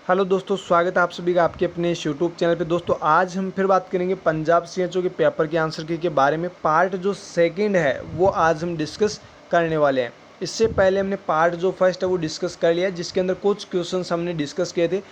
Hello दोस्तों, स्वागत है आप सभी का आपके अपने इस यूट्यूब चैनल पे। दोस्तों आज हम फिर बात करेंगे पंजाब सीएचओ के पेपर के आंसर की के बारे में। पार्ट जो सेकंड है वो आज हम डिस्कस करने वाले हैं। इससे पहले हमने पार्ट जो फर्स्ट है वो डिस्कस कर लिया, जिसके अंदर कुछ क्वेश्चंस हमने डिस्कस किए थे।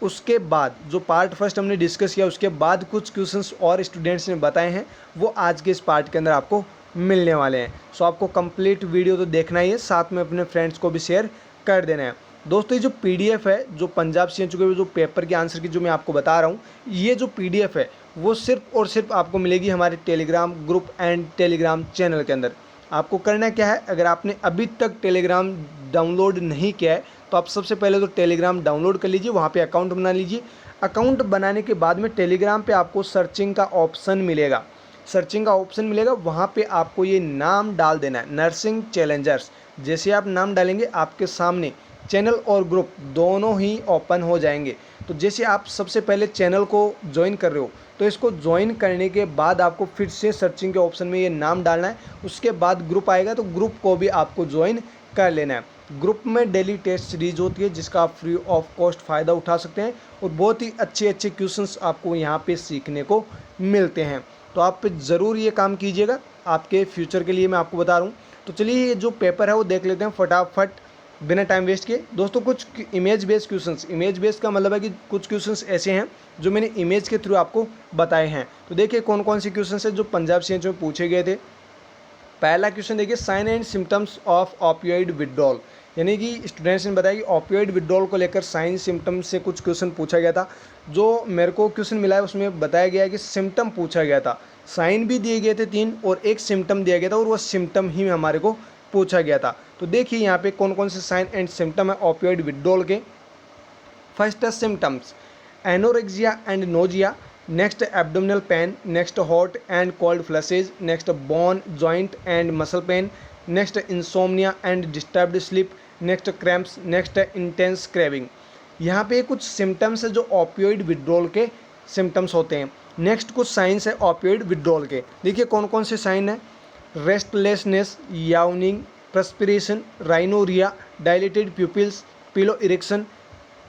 उसके बाद जो पार्ट फर्स्ट हमने डिस्कस किया उसके बाद कुछ क्वेश्चंस और स्टूडेंट्स ने बताए हैं, वो आज के इस पार्ट के अंदर आपको मिलने वाले हैं। सो आपको कंप्लीट वीडियो तो देखना ही है, साथ में अपने फ्रेंड्स को भी शेयर कर देना है। दोस्तों ये जो पीडीएफ है, जो पंजाब सीएचओ के जो पेपर के आंसर की जो मैं आपको बता रहा हूँ, ये जो पीडीएफ है वो सिर्फ और सिर्फ आपको मिलेगी हमारे Telegram group and Telegram channel के अंदर। आपको करना क्या है, अगर आपने अभी तक टेलीग्राम डाउनलोड नहीं किया है तो आप सबसे पहले तो टेलीग्राम डाउनलोड कर लीजिए, वहाँ पे अकाउंट बना लीजिए। अकाउंट बनाने के बाद में टेलीग्राम पे आपको सर्चिंग का ऑप्शन मिलेगा, वहाँ पे आपको ये नाम डाल देना है, नर्सिंग चैलेंजर्स। जैसे आप नाम डालेंगे आपके सामने चैनल और ग्रुप दोनों ही ओपन हो जाएंगे। तो जैसे आप सबसे पहले चैनल को ज्वाइन कर रहे हो तो इसको ज्वाइन करने के बाद आपको फिर से सर्चिंग के ऑप्शन में ये नाम डालना है। उसके बाद ग्रुप आएगा तो ग्रुप को भी आपको ज्वाइन कर लेना है। ग्रुप में डेली टेस्ट सीरीज होती है जिसका आप फ्री ऑफ कॉस्ट फ़ायदा उठा सकते हैं और बहुत ही अच्छे अच्छे क्वेश्चंस आपको यहाँ पे सीखने को मिलते हैं। तो आप ज़रूर ये काम कीजिएगा, आपके फ्यूचर के लिए मैं आपको बता रहा हूँ। तो चलिए ये जो पेपर है वो देख लेते हैं फटाफट बिना टाइम वेस्ट किए। दोस्तों कुछ image based questions, image based का मतलब है कि कुछ क्वेश्चंस ऐसे हैं जो मैंने इमेज के थ्रू आपको बताए हैं। तो देखिए कौन कौन से क्वेश्चंस हैं जो पंजाब सीएचओ में पूछे गए थे। पहला क्वेश्चन देखिए, sign and symptoms of opioid withdrawal, यानी कि स्टूडेंट्स ने बताया कि ऑपियोइड विड्रॉल को लेकर साइन सिम्टम से कुछ क्वेश्चन पूछा गया था। जो मेरे को क्वेश्चन मिला है उसमें बताया गया है कि सिम्टम पूछा गया था, साइन भी दिए गए थे 3 और एक सिम्टम दिया गया था और वह सिम्टम ही हमारे को पूछा गया था। तो देखिए यहाँ पे कौन कौन से साइन एंड सिम्टम है ऑपियोइड विड्रॉल के। फर्स्ट है symptoms, anorexia and nausea, next abdominal pain, next hot and cold flushes, next bone joint and muscle pain, next insomnia and disturbed sleep, next cramps, next intense craving. यहाँ पे कुछ symptoms है जो ऑपियोइड withdrawal के symptoms होते हैं। Next कुछ science है ऑपियोइड विड्रॉल के। देखिए कौन कौन से साइन है, restlessness, याउनिंग, perspiration, rhinorrhea, dilated pupils, pillow erection,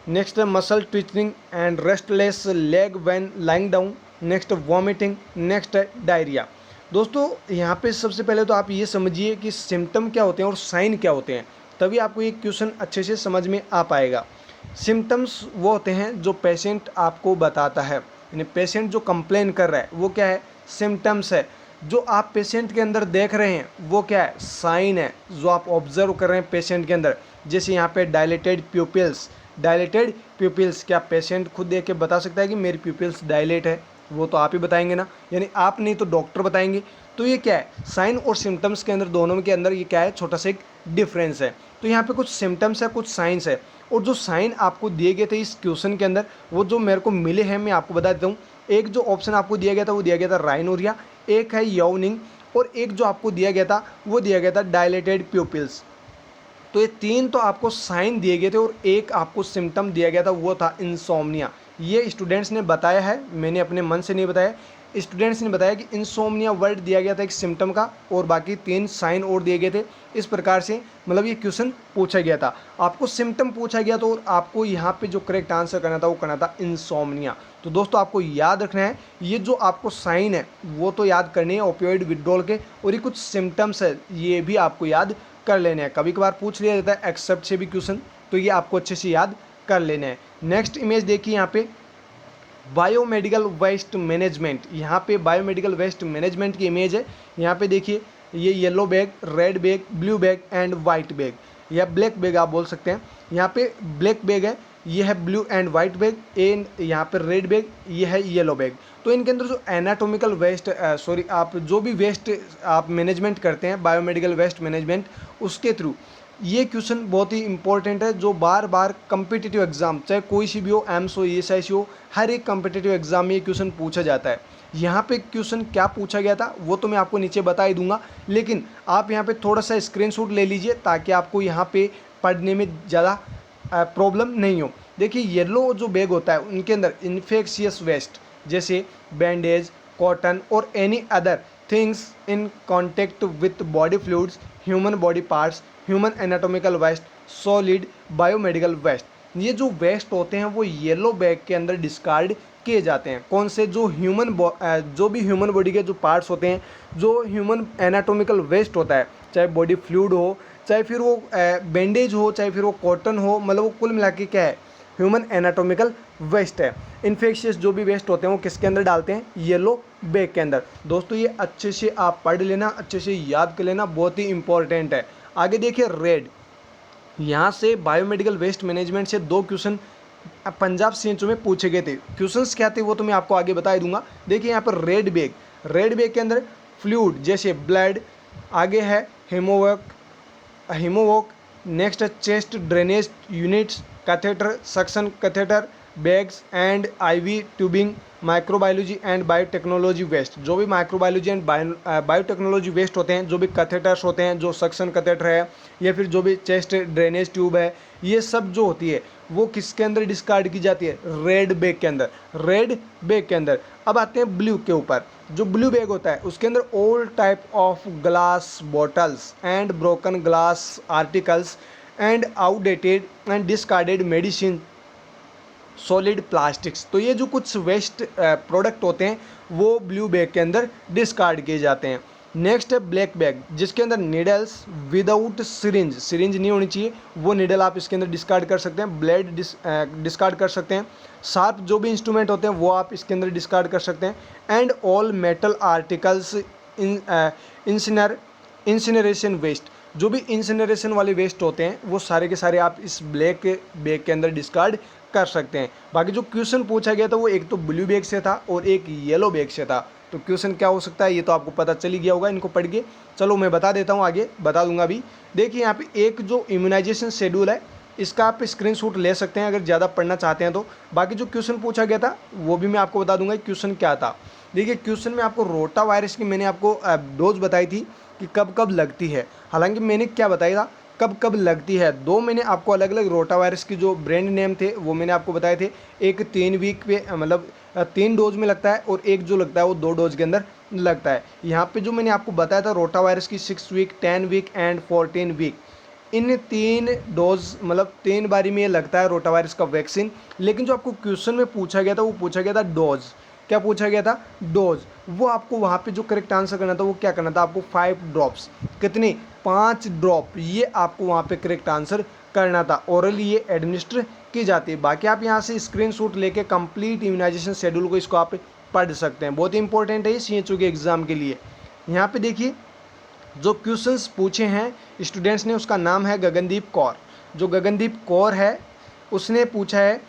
next muscle twitching and restless leg when lying down, next vomiting, next diarrhea। दोस्तों यहाँ पे सबसे पहले तो आप ये समझिए कि सिम्टम क्या होते हैं और साइन क्या होते हैं, तभी आपको ये क्वेश्चन अच्छे से समझ में आ पाएगा। सिम्टम्स वो होते हैं जो पेशेंट आपको बताता है, यानी पेशेंट जो कंप्लेन कर रहा है वो क्या है, सिम्टम्स है। जो आप पेशेंट के अंदर देख रहे हैं वो क्या है, साइन है, जो आप ऑब्जर्व कर रहे हैं पेशेंट के अंदर। जैसे यहाँ पे डायलेटेड प्यूपिल्स, क्या पेशेंट खुद देख के बता सकता है कि मेरी प्यूपिल्स डायलेट है? वो तो आप ही बताएंगे ना, यानी आप नहीं तो डॉक्टर बताएंगे। तो ये क्या है, साइन और सिम्टम्स के अंदर, दोनों के अंदर ये क्या है, छोटा सा एक डिफरेंस है। तो यहाँ पे कुछ सिम्टम्स है, कुछ साइंस है, और जो साइन आपको दिए गए थे इस क्वेश्चन के अंदर वो जो मेरे को मिले हैं मैं आपको बता देता हूँ। एक जो ऑप्शन आपको दिया गया था वो दिया गया था राइनोरिया, एक है याउनिंग, और एक जो आपको दिया गया था वो दिया गया था डायलेटेड प्यूपिल्स। तो ये 3 तो आपको साइन दिए गए थे और एक आपको सिम्टम दिया गया था वो था इंसोम्निया। ये स्टूडेंट्स ने बताया है, मैंने अपने मन से नहीं बताया। स्टूडेंट्स ने बताया कि इंसोम्निया वर्ड दिया गया था एक सिम्टम का और बाकी 3 साइन और दिए गए थे। इस प्रकार से मतलब ये क्वेश्चन पूछा गया था। आपको सिम्टम पूछा गया तो और आपको यहाँ पे जो करेक्ट आंसर करना था वो करना था इंसोम्निया। तो दोस्तों आपको याद रखना है, ये जो आपको साइन है वो तो याद करनी है ऑपियोइड विड्रॉल के, और ये कुछ सिम्टम्स है ये भी आपको याद कर लेने हैं। कभी कभार पूछ लिया जाता है एक्सेप्ट से भी क्वेश्चन, तो ये आपको अच्छे से याद कर लेने हैं। नेक्स्ट इमेज देखिए यहाँ पे, बायोमेडिकल वेस्ट मैनेजमेंट। यहाँ पे बायोमेडिकल वेस्ट मैनेजमेंट की इमेज है। यहाँ पे देखिए ये yellow bag, red bag, blue bag and white bag, या ब्लैक बैग आप बोल सकते हैं। यहाँ पे ब्लैक बैग है, ये है blue and white bag, and यहाँ पे रेड बैग, ये है येलो बैग। तो इनके अंदर जो एनाटोमिकल वेस्ट आप जो भी वेस्ट आप मैनेजमेंट करते हैं, बायोमेडिकल वेस्ट मैनेजमेंट, उसके थ्रू ये क्वेश्चन बहुत ही इंपॉर्टेंट है, जो बार बार कम्पिटिटिव एग्जाम, चाहे कोई सी भी हो, एम्स हो, ESIC हो, हर एक कम्पिटिटिव एग्जाम में ये क्वेश्चन पूछा जाता है। यहाँ पे क्वेश्चन क्या पूछा गया था वो तो मैं आपको नीचे बता ही दूंगा, लेकिन आप यहाँ पे थोड़ा सा स्क्रीनशॉट ले लीजिए ताकि आपको यहाँ पे पढ़ने में ज़्यादा प्रॉब्लम नहीं हो। देखिए येलो जो बैग होता है उनके अंदर इन्फेक्शियस वेस्ट जैसे बैंडेज, कॉटन और any other things in contact with body fluids, human body parts, human anatomical waste, solid biomedical waste. ये जो वेस्ट होते हैं वो येलो बैग के अंदर डिस्कार्ड किए जाते हैं। कौन से? जो जो भी ह्यूमन बॉडी के जो पार्ट्स होते हैं, जो ह्यूमन एनाटॉमिकल वेस्ट होता है, चाहे बॉडी फ्लूइड हो, चाहे फिर वो बैंडेज हो, चाहे फिर वो कॉटन हो, मतलब वो कुल मिला के क्या है, ह्यूमन एनाटॉमिकल वेस्ट है। इन्फेक्शियस जो भी वेस्ट होते हैं वो किसके अंदर डालते हैं? येलो बैग के अंदर। दोस्तों ये अच्छे से आप पढ़ लेना, अच्छे से याद कर लेना, बहुत ही इंपॉर्टेंट है। आगे देखिए रेड, यहाँ से बायोमेडिकल वेस्ट मैनेजमेंट से 2 क्वेश्चन पंजाब सीएचओ में पूछे गए थे। क्वेश्चंस क्या थे वो तो मैं आपको आगे बता दूंगा। देखिए यहाँ पर रेड बैग के अंदर फ्लूइड जैसे ब्लड, आगे है हेमोवॉक, नेक्स्ट है chest drainage units, catheter, suction catheter, bags and IV tubing, microbiology and biotechnology waste. जो भी माइक्रोबायोलॉजी एंड बायोटेक्नोलॉजी वेस्ट होते हैं, जो भी कैथेटर्स होते हैं, जो सक्शन कैथेटर है या फिर जो भी चेस्ट ड्रेनेज ट्यूब है, ये सब जो होती है वो किसके अंदर डिस्कार्ड की जाती है? रेड बैग के अंदर। रेड बैग के अंदर। अब आते हैं ब्लू के ऊपर। जो ब्लू बैग होता है उसके अंदर all type of glass bottles and broken glass articles and outdated and discarded medicine, solid plastics. तो ये जो कुछ वेस्ट प्रोडक्ट होते हैं वो ब्लू बैग के अंदर डिस्कार्ड किए जाते हैं। नेक्स्ट है ब्लैक बैग, जिसके अंदर निडल्स विदाउट सिरिंज नहीं होनी चाहिए, वो निडल आप इसके अंदर डिस्कार्ड कर सकते हैं। ब्लेड डिस्कार्ड कर सकते हैं। शार्प जो भी इंस्ट्रूमेंट होते हैं वो आप इसके अंदर डिस्कार्ड कर सकते हैं। And all metal articles incineration waste, जो भी इंसिनरेशन वाले वेस्ट होते हैं वो सारे के सारे आप इस ब्लैक बैग के अंदर डिस्कार्ड कर सकते हैं। बाकी जो क्वेश्चन पूछा गया था वो एक तो ब्लू बैग से था और एक येलो बैग से था। तो क्वेश्चन क्या हो सकता है ये तो आपको पता चल ही गया होगा इनको पढ़ के। चलो मैं बता देता हूँ, आगे बता दूंगा अभी। देखिए यहाँ पे एक जो इम्यूनाइजेशन शेड्यूल है इसका आप स्क्रीनशॉट ले सकते हैं अगर ज़्यादा पढ़ना चाहते हैं तो। बाकी जो क्वेश्चन पूछा गया था वो भी मैं आपको बता दूंगा क्वेश्चन क्या था। देखिए क्वेश्चन में आपको रोटा वायरस की मैंने आपको डोज बताई थी कि कब कब लगती है। हालांकि मैंने क्या बताया था, कब कब लगती है। दो मैंने आपको अलग अलग रोटा वायरस की जो ब्रांड नेम थे वो मैंने आपको बताए थे। एक 3 वीक पे मतलब 3 डोज में लगता है और एक जो लगता है वो 2 डोज के अंदर लगता है। यहाँ पे जो मैंने आपको बताया था रोटा वायरस की 6 week, 10 week and 14 week, in 3 dose मतलब 3 बारी में ये लगता है रोटा वायरस का वैक्सीन। लेकिन जो आपको क्वेश्चन में पूछा गया था वो पूछा गया था डोज। क्या पूछा गया था? डोज। वो आपको वहाँ पे जो करेक्ट आंसर करना था वो क्या करना था? आपको 5 ड्रॉप्स, कितनी? 5 ड्रॉप, ये आपको वहाँ पे करेक्ट आंसर करना था। ओरली ये एडमिनिस्टर की जाती है। बाकी आप यहाँ से स्क्रीनशॉट लेके कंप्लीट इम्यूनाइजेशन शेड्यूल को इसको आप पढ़ सकते हैं। बहुत ही इंपॉर्टेंट है ये सीएचओ के एग्जाम के लिए। यहाँ पे देखिए जो क्वेश्चंस पूछे हैं स्टूडेंट्स ने, उसका नाम है गगनदीप कौर। जो गगनदीप कौर है उसने पूछा है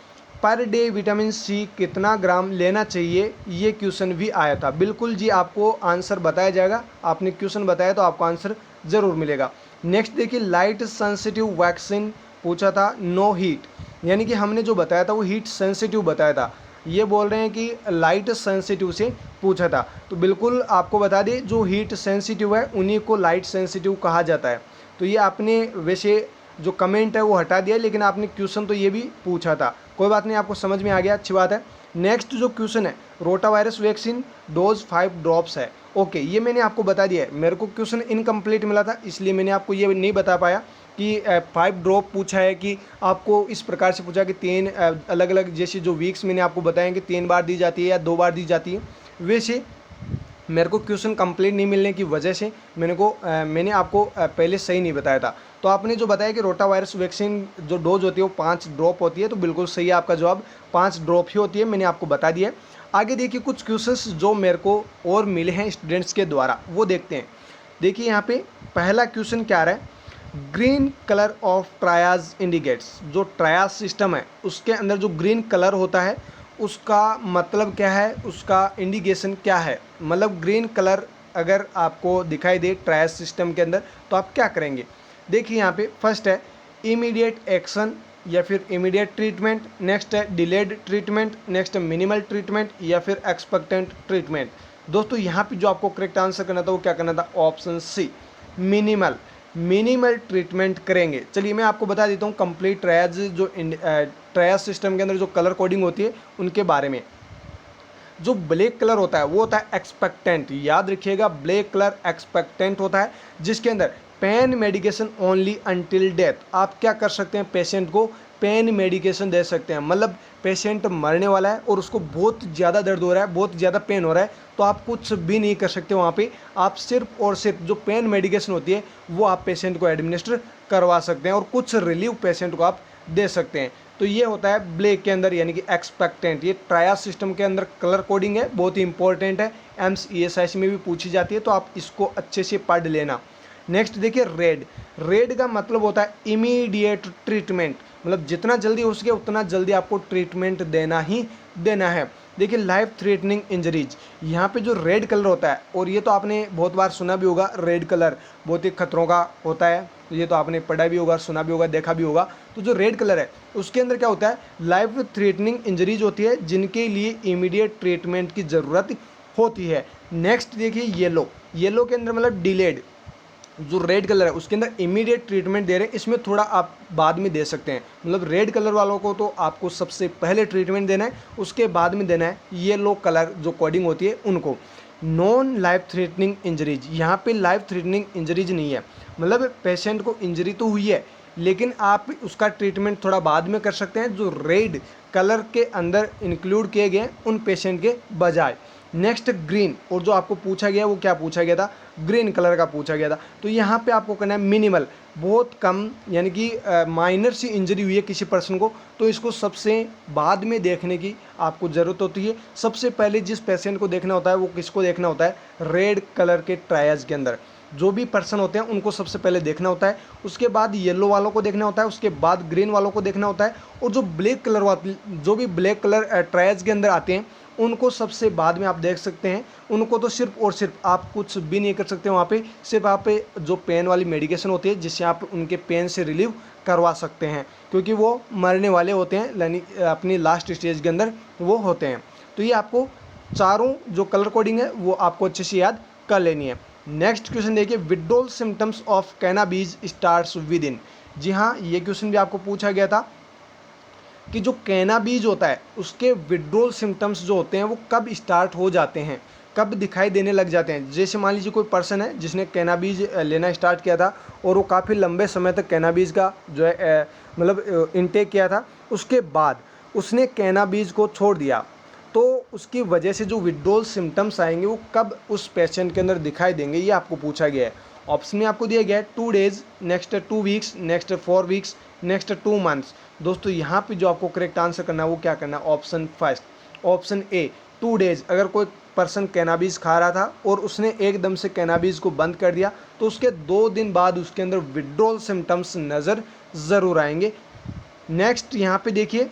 पर डे विटामिन सी कितना ग्राम लेना चाहिए, ये क्वेश्चन भी आया था। बिल्कुल जी आपको आंसर बताया जाएगा, आपने क्वेश्चन बताया तो आपको आंसर ज़रूर मिलेगा। नेक्स्ट देखिए लाइट सेंसिटिव वैक्सीन पूछा था, नो हीट, यानी कि हमने जो बताया था वो हीट सेंसिटिव बताया था। ये बोल रहे हैं कि लाइट सेंसिटिव से पूछा था। तो बिल्कुल आपको बता दें जो हीट सेंसिटिव है उन्हीं को लाइट सेंसिटिव कहा जाता है। तो ये आपने वैसे जो कमेंट है वो हटा दिया, लेकिन आपने क्वेश्चन तो ये भी पूछा था। कोई बात नहीं, आपको समझ में आ गया, अच्छी बात है। नेक्स्ट जो क्वेश्चन है rota virus vaccine dose 5 drops है। ओके, ये मैंने आपको बता दिया है। मेरे को क्वेश्चन इनकम्प्लीट मिला था इसलिए मैंने आपको ये नहीं बता पाया कि 5 ड्रॉप पूछा है कि आपको इस प्रकार से पूछा कि 3 अलग अलग जैसे जो वीक्स मैंने आपको बताएं कि 3 बार दी जाती है या 2 बार दी जाती है। वैसे मेरे को क्वेश्चन कंप्लीट नहीं मिलने की वजह से मैंने आपको पहले सही नहीं बताया था। तो आपने जो बताया कि रोटा वायरस वैक्सीन जो डोज होती है वो 5 ड्रॉप होती है, तो बिल्कुल सही है आपका जवाब, 5 ड्रॉप ही होती है, मैंने आपको बता दिया है। आगे देखिए कुछ क्वेश्चंस जो मेरे को और मिले हैं स्टूडेंट्स के द्वारा, वो देखते हैं। देखिए यहाँ पे पहला क्वेश्चन क्या आ रहा है, ग्रीन कलर ऑफ ट्रायाज इंडिकेट्स। जो ट्रायाज सिस्टम है उसके अंदर जो ग्रीन कलर होता है उसका मतलब क्या है, उसका इंडिकेशन क्या है। मतलब ग्रीन कलर अगर आपको दिखाई दे ट्रायाज सिस्टम के अंदर तो आप क्या करेंगे। देखिए यहाँ पे फर्स्ट है इमीडिएट एक्शन या फिर इमीडिएट ट्रीटमेंट, नेक्स्ट है डिलेड ट्रीटमेंट, नेक्स्ट है मिनिमल ट्रीटमेंट या फिर एक्सपेक्टेंट ट्रीटमेंट। दोस्तों यहाँ पे जो आपको करेक्ट आंसर करना था वो क्या करना था, ऑप्शन सी मिनिमल ट्रीटमेंट करेंगे। चलिए मैं आपको बता देता हूँ कंप्लीट ट्रायज जो ट्रायज सिस्टम के अंदर जो कलर कोडिंग होती है उनके बारे में। जो ब्लैक कलर होता है वो होता है एक्सपेक्टेंट, याद रखिएगा ब्लैक कलर एक्सपेक्टेंट होता है, जिसके अंदर pain medication only until death. आप क्या कर सकते हैं, पेशेंट को पेन मेडिकेशन दे सकते हैं। मतलब पेशेंट मरने वाला है और उसको बहुत ज़्यादा दर्द हो रहा है, बहुत ज़्यादा पेन हो रहा है, तो आप कुछ भी नहीं कर सकते वहाँ पे। आप सिर्फ और सिर्फ जो पेन मेडिकेशन होती है वो आप पेशेंट को एडमिनिस्टर करवा सकते हैं और कुछ रिलीफ पेशेंट को आप दे सकते हैं। तो ये होता है ब्लेक के अंदर यानी कि एक्सपेक्टेंट। ये ट्रायड सिस्टम के अंदर कलर कोडिंग है, बहुत ही इंपॉर्टेंट है, एम्स ESIC में भी पूछी जाती है, तो आप इसको अच्छे से पढ़ लेना। नेक्स्ट देखिए रेड। रेड का मतलब होता है इमीडिएट ट्रीटमेंट, मतलब जितना जल्दी हो सके उतना जल्दी आपको ट्रीटमेंट देना ही देना है। देखिए लाइफ थ्रेटनिंग इंजरीज, यहाँ पे जो रेड कलर होता है, और ये तो आपने बहुत बार सुना भी होगा, रेड कलर बहुत ही खतरों का होता है, तो ये तो आपने पढ़ा भी होगा, सुना भी होगा, देखा भी होगा। तो जो रेड कलर है उसके अंदर क्या होता है, लाइफ थ्रेटनिंग इंजरीज होती है जिनके लिए इमीडिएट ट्रीटमेंट की ज़रूरत होती है। नेक्स्ट देखिए येलो। येलो के अंदर मतलब डिलेड। जो रेड कलर है उसके अंदर इमीडिएट ट्रीटमेंट दे रहे हैं, इसमें थोड़ा आप बाद में दे सकते हैं। मतलब रेड कलर वालों को तो आपको सबसे पहले ट्रीटमेंट देना है, उसके बाद में देना है येलो कलर जो कोडिंग होती है उनको। नॉन लाइफ थ्रेटनिंग इंजरीज, यहाँ पे लाइफ थ्रेटनिंग इंजरीज नहीं है, मतलब पेशेंट को इंजरी तो हुई है लेकिन आप उसका ट्रीटमेंट थोड़ा बाद में कर सकते हैं, जो रेड कलर के अंदर इंक्लूड किए गए उन पेशेंट के बजाय। नेक्स्ट ग्रीन, और जो आपको पूछा गया वो क्या पूछा गया था, ग्रीन कलर का पूछा गया था। तो यहाँ पे आपको करना है मिनिमल, बहुत कम, यानी कि माइनर सी इंजरी हुई है किसी पर्सन को, तो इसको सबसे बाद में देखने की आपको ज़रूरत होती है। सबसे पहले जिस पेशेंट को देखना होता है वो किसको देखना होता है, रेड कलर के ट्रायज के अंदर जो भी पर्सन होते हैं उनको सबसे पहले देखना होता है, उसके बाद येलो वालों को देखना होता है, उसके बाद ग्रीन वालों को देखना होता है, और जो ब्लैक कलर वाले, जो भी ब्लैक कलर ट्रायज के अंदर आते हैं उनको सबसे बाद में आप देख सकते हैं। उनको तो सिर्फ और सिर्फ आप कुछ भी नहीं कर सकते वहाँ पे, सिर्फ आप जो पेन वाली मेडिकेशन होती है जिससे आप उनके पेन से रिलीव करवा सकते हैं, क्योंकि वो मरने वाले होते हैं, यानी अपनी लास्ट स्टेज के अंदर वो होते हैं। तो ये आपको चारों जो कलर कोडिंग है वो आपको अच्छे से याद कर लेनी है। नेक्स्ट क्वेश्चन देखिए, withdrawal symptoms of cannabis starts within. जी हाँ, ये क्वेश्चन भी आपको पूछा गया था कि जो कैनाबीज होता है उसके विड्रॉल सिम्टम्स जो होते हैं वो कब स्टार्ट हो जाते हैं, कब दिखाई देने लग जाते हैं। जैसे मान लीजिए कोई पर्सन है जिसने कैनाबीज लेना स्टार्ट किया था और वो काफ़ी लंबे समय तक कैनाबीज का जो है मतलब इनटेक किया था, उसके बाद उसने कैनाबीज को छोड़ दिया, तो उसकी वजह से जो विड्रॉल सिम्टम्स आएंगे वो कब उस पेशेंट के अंदर दिखाई देंगे, ये आपको पूछा गया है। ऑप्शन में आपको दिया गया है 2 days, next 2 weeks, next 4 weeks, next 2 months. दोस्तों यहाँ पे जो आपको करेक्ट आंसर करना है वो क्या करना है, option first, option A 2 days. अगर कोई पर्सन कैनाबीज खा रहा था और उसने एकदम से कैनाबीज को बंद कर दिया तो उसके 2 दिन बाद उसके अंदर विड्रॉल सिम्टम्स नज़र ज़रूर आएंगे। नेक्स्ट यहाँ पे देखिए,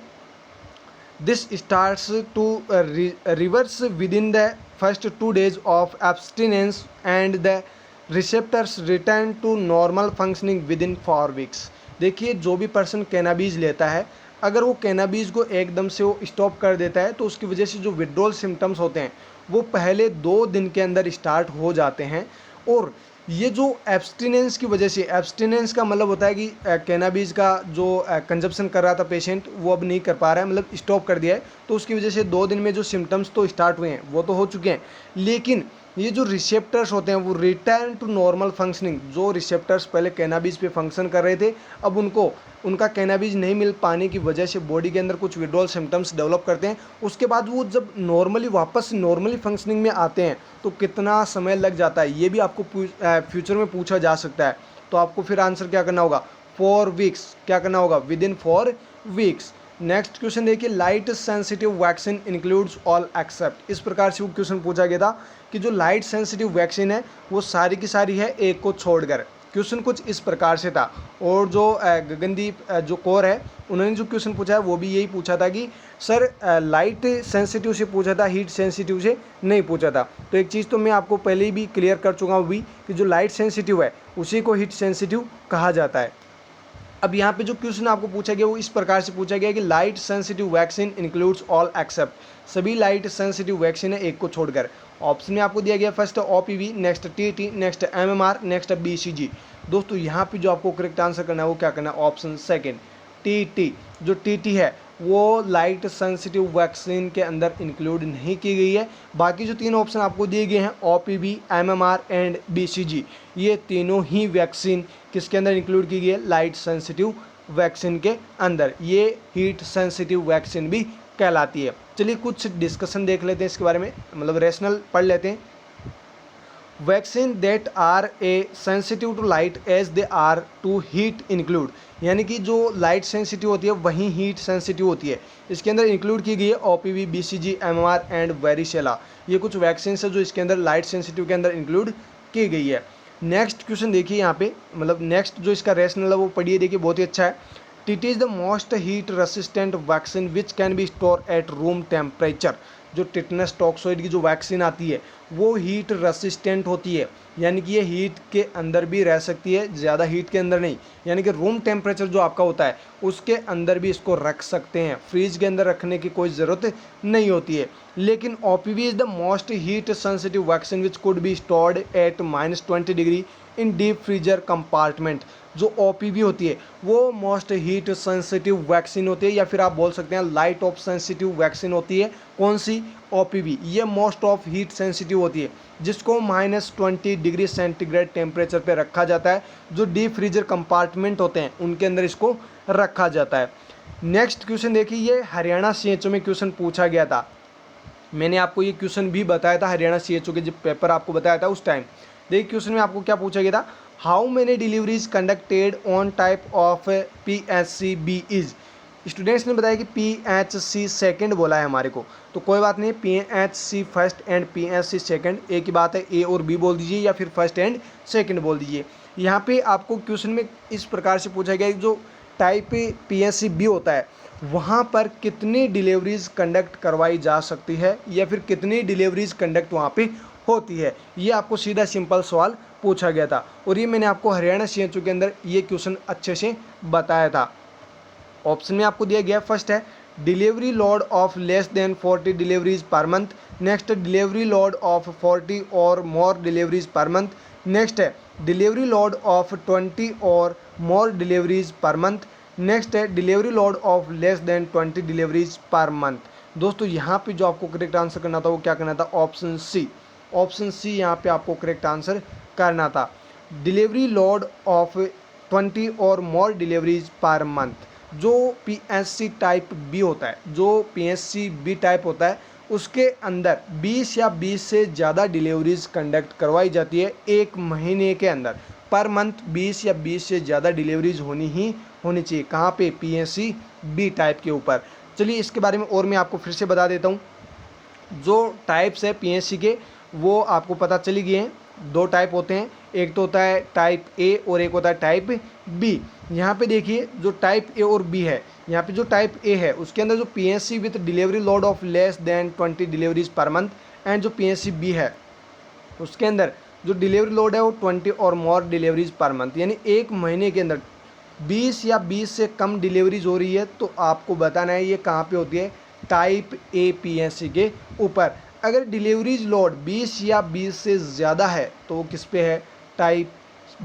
this starts to reverse within the first 2 days of abstinence and the receptors return to normal functioning within 4 weeks. देखिए जो भी पर्सन कैनाबीज लेता है, अगर वो कैनाबीज को एकदम से वो स्टॉप कर देता है तो उसकी वजह से जो विड्रॉल सिम्टम्स होते हैं वो पहले 2 दिन के अंदर स्टार्ट हो जाते हैं। और ये जो एब्सटिनेंस की वजह से, एब्सटिनेंस का मतलब होता है कि कैनाबीज का जो कंजप्शन कर रहा था पेशेंट वो अब नहीं कर पा रहा है, मतलब स्टॉप कर दिया है, तो उसकी वजह से 2 दिन में जो सिम्टम्स तो स्टार्ट हुए हैं वो तो हो चुके हैं, लेकिन ये जो रिसेप्टर्स होते हैं वो रिटर्न टू नॉर्मल फंक्शनिंग। जो रिसेप्टर्स पहले कैनाबीज पे फंक्शन कर रहे थे अब उनको उनका कैनाबीज नहीं मिल पाने की वजह से बॉडी के अंदर कुछ विड्रॉल सिम्टम्स डेवलप करते हैं। उसके बाद वो जब नॉर्मली वापस नॉर्मली फंक्शनिंग में आते हैं तो कितना समय लग जाता है, ये भी आपको फ्यूचर में पूछा जा सकता है। तो आपको फिर आंसर क्या करना होगा, 4 वीक्स, क्या करना होगा, within 4 weeks. Next question देखिए, light sensitive vaccine includes all except. इस प्रकार से वो क्वेश्चन पूछा गया था कि जो लाइट सेंसिटिव वैक्सीन है वो सारी की सारी है एक को छोड़कर। क्वेश्चन कुछ इस प्रकार से था। और जो गगनदीप जो कौर है उन्होंने जो क्वेश्चन पूछा है वो भी यही पूछा था कि सर लाइट सेंसिटिव से पूछा था, हीट सेंसिटिव से नहीं पूछा था। तो एक चीज़ तो मैं आपको पहले ही भी क्लियर कर चुका हूँ भी कि जो लाइट सेंसिटिव है उसी को हीट सेंसिटिव कहा जाता है। अब यहाँ पे जो क्वेश्चन आपको पूछा गया वो इस प्रकार से पूछा गया कि light sensitive vaccine includes all accept. सभी लाइट सेंसिटिव वैक्सीन है एक को छोड़कर। ऑप्शन में आपको दिया गया first OPV, next TT, next MMR, next BCG। दोस्तों यहाँ पे जो आपको करेक्ट आंसर करना है वो क्या करना है, ऑप्शन सेकेंड TT। जो TT है वो लाइट सेंसिटिव वैक्सीन के अंदर इंक्लूड नहीं की गई है। बाकी जो 3 ऑप्शन आपको दिए गए हैं OPV, MMR एंड BCG, ये तीनों ही वैक्सीन किसके अंदर इंक्लूड की गई है, लाइट सेंसिटिव वैक्सीन के अंदर। ये हीट सेंसिटिव वैक्सीन भी कहलाती है। चलिए कुछ डिस्कशन देख लेते हैं इसके बारे में, मतलब रेशनल पढ़ लेते हैं। Vaccine that are a sensitive to light as they are to heat include, यानी कि जो लाइट सेंसिटिव होती है वहीं हीट सेंसिटिव होती है। इसके अंदर इंक्लूड की गई है OPV, BCG, MMR एंड वेरिशेला। ये कुछ वैक्सीन है जो इसके अंदर लाइट सेंसिटिव के अंदर इंक्लूड की गई है। नेक्स्ट क्वेश्चन देखिए यहाँ पे, मतलब नेक्स्ट जो इसका रेशनल है वो पढ़िए, देखिए बहुत ही अच्छा है। It is the most heat resistant vaccine which can be store at room temperature. जो टिटनस टॉक्सोइड की जो वैक्सीन आती है वो हीट रेसिस्टेंट होती है, यानी कि ये हीट के अंदर भी रह सकती है, ज़्यादा हीट के अंदर नहीं, यानी कि रूम टेम्परेचर जो आपका होता है उसके अंदर भी इसको रख सकते हैं, फ्रीज के अंदर रखने की कोई ज़रूरत नहीं होती है। लेकिन OPV is the most heat sensitive vaccine which could be stored at -20 degree in deep freezer compartment. जो OPV होती है वो मोस्ट हीट सेंसिटिव वैक्सीन होती है, या फिर आप बोल सकते हैं लाइट ऑफ सेंसिटिव वैक्सीन होती है। कौन सी? OPV। ये मोस्ट ऑफ हीट सेंसिटिव होती है, जिसको -20 डिग्री सेंटीग्रेड टेम्परेचर पे रखा जाता है। जो डीप फ्रीजर कंपार्टमेंट होते हैं उनके अंदर इसको रखा जाता है। नेक्स्ट क्वेश्चन देखिए, ये हरियाणा CHO में क्वेश्चन पूछा गया था। मैंने आपको ये क्वेश्चन भी बताया था हरियाणा CHO के जब पेपर आपको बताया था उस टाइम। देखिए क्वेश्चन में आपको क्या पूछा गया था, how many deliveries conducted on type of PHCB is. Students ने बताया कि PHC सेकंड बोला है हमारे को, तो कोई बात नहीं, PHC first and PHC second एक ही बात है, A और B बोल दीजिए या फिर फर्स्ट एंड सेकंड बोल दीजिए। यहाँ पे आपको क्वेश्चन में इस प्रकार से पूछा गया है, जो टाइप PHCB होता है वहाँ पर कितनी डिलीवरीज कंडक्ट करवाई जा सकती है या फिर कितनी डिलीवरीज कंडक्ट वहाँ पे होती है। ये आपको सीधा सिंपल सवाल पूछा गया था, और ये मैंने आपको हरियाणा CHO के अंदर ये क्वेश्चन अच्छे से बताया था। ऑप्शन में आपको दिया गया फर्स्ट है delivery load of less than 40 deliveries per month. Next delivery load of 40 और मोर डिलीवरीज पर मंथ। नेक्स्ट है डिलीवरी लोड ऑफ 20 और मोर डिलीवरीज पर मंथ। नेक्स्ट है delivery load of less than 20 deliveries per month. दोस्तों यहाँ पे जो आपको correct answer करना था वो क्या करना था, ऑप्शन सी। ऑप्शन सी यहाँ पे आपको करेक्ट आंसर करना था, डिलीवरी लोड ऑफ 20 और मोर डिलीवरीज पर मंथ। जो PHC टाइप बी होता है, जो PHCB टाइप होता है उसके अंदर 20 या 20 से ज़्यादा डिलीवरीज कंडक्ट करवाई जाती है एक महीने के अंदर। पर मंथ 20 या 20 से ज़्यादा डिलीवरीज होनी चाहिए। कहाँ पे? PHCB टाइप के ऊपर। चलिए इसके बारे में और मैं आपको फिर से बता देता हूँ। जो टाइप्स है PHC के वो आपको पता चली गए हैं। दो टाइप होते हैं, एक तो होता है टाइप A और एक होता है टाइप B। यहाँ पे देखिए जो टाइप A और B है, यहाँ पे जो टाइप A है उसके अंदर जो PHC with delivery load of less than 20 deliveries per month, and जो PHCB है उसके अंदर जो डिलीवरी लोड है वो 20 और मोर डिलीवरीज पर मंथ, यानी एक महीने के अंदर 20 या 20 से कम डिलीवरीज हो रही है। तो आपको बताना है ये कहाँ पे होती है, टाइप A PHC के ऊपर। अगर डिलीवरीज लोड 20 या 20 से ज़्यादा है तो वो किस पे है, टाइप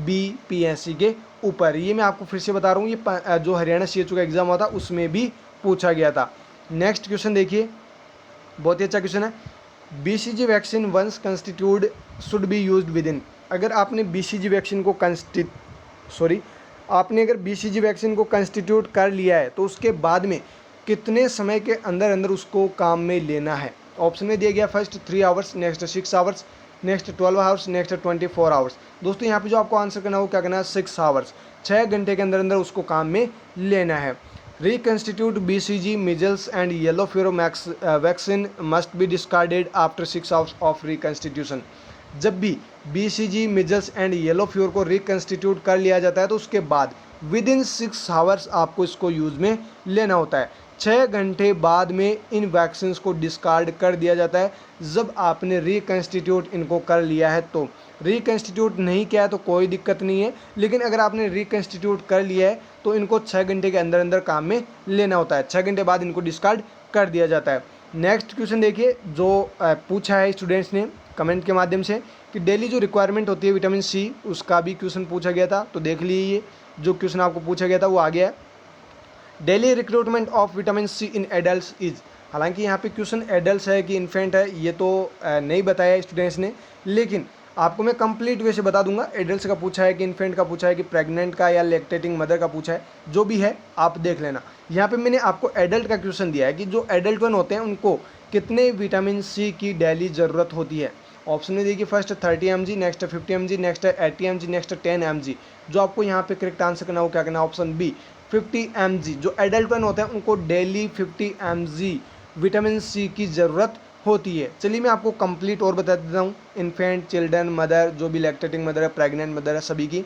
B PHC के ऊपर। ये मैं आपको फिर से बता रहा हूँ, ये जो हरियाणा CHO का एग्जाम हुआ था उसमें भी पूछा गया था। नेक्स्ट क्वेश्चन देखिए, बहुत ही अच्छा क्वेश्चन है। BCG vaccine once constitute should be used within. अगर आपने BCG वैक्सीन को आपने अगर BCG वैक्सीन को कंस्टिट्यूट कर लिया है तो उसके बाद में कितने समय के अंदर अंदर उसको काम में लेना है। ऑप्शन में दिया गया first 3 hours, next 6 hours, next 12 hours, next 24 hours. दोस्तों यहाँ पे जो आपको आंसर करना है वो क्या करना है, 6 आवर्स, 6 घंटे के अंदर अंदर उसको काम में लेना है। रिकन्स्टिट्यूट BCG measles and yellow fever vaccine must be discarded after 6 hours of reconstitution. जब भी BCG measles and yellow fever को रिकन्स्टिट्यूट कर लिया जाता है तो उसके बाद विद इन 6 आवर्स आपको इसको यूज़ में लेना होता है। 6 घंटे बाद में इन वैक्सीन को डिस्कार्ड कर दिया जाता है जब आपने रिकन्स्टिट्यूट इनको कर लिया है। तो रिकन्स्टिट्यूट नहीं किया है तो कोई दिक्कत नहीं है, लेकिन अगर आपने रिकन्स्टिट्यूट कर लिया है तो इनको 6 घंटे के अंदर अंदर काम में लेना होता है। 6 घंटे बाद इनको डिस्कार्ड कर दिया जाता है। नेक्स्ट क्वेश्चन देखिए जो पूछा है स्टूडेंट्स ने कमेंट के माध्यम से कि डेली जो रिक्वायरमेंट होती है विटामिन C उसका भी क्वेश्चन पूछा गया था। तो देख लीजिए जो क्वेश्चन आपको पूछा गया था वो आ गया है। Daily recruitment of vitamin C in adult is. हालांकि यहाँ पे क्वेश्चन एडल्ट है कि इन्फेंट है ये तो नहीं बताया स्टूडेंट्स ने, लेकिन आपको मैं कंप्लीट वे से बता दूंगा। एडल्ट का पूछा है कि इन्फेंट का पूछा है कि प्रेग्नेंट का या लैक्टेटिंग मदर का पूछा है, जो भी है आप देख लेना। यहाँ पे मैंने आपको एडल्ट का क्वेश्चन दिया है कि जो एडल्ट वन होते हैं उनको कितने विटामिन सी की डेली ज़रूरत होती है। ऑप्शन में देखिए first 30 mg, next 50 mg, next 80 mg, next 10 mg। जो आपको यहाँ पे करेक्ट आंसर करना हो क्या करना, ऑप्शन बी 50 mg। जो एडल्ट वन होते हैं उनको डेली 50 mg विटामिन सी की ज़रूरत होती है। चलिए मैं आपको कंप्लीट और बता देता हूँ। इन्फेंट, चिल्ड्रन, मदर, जो भी लैक्टेटिंग मदर है, प्रेग्नेंट मदर है, सभी की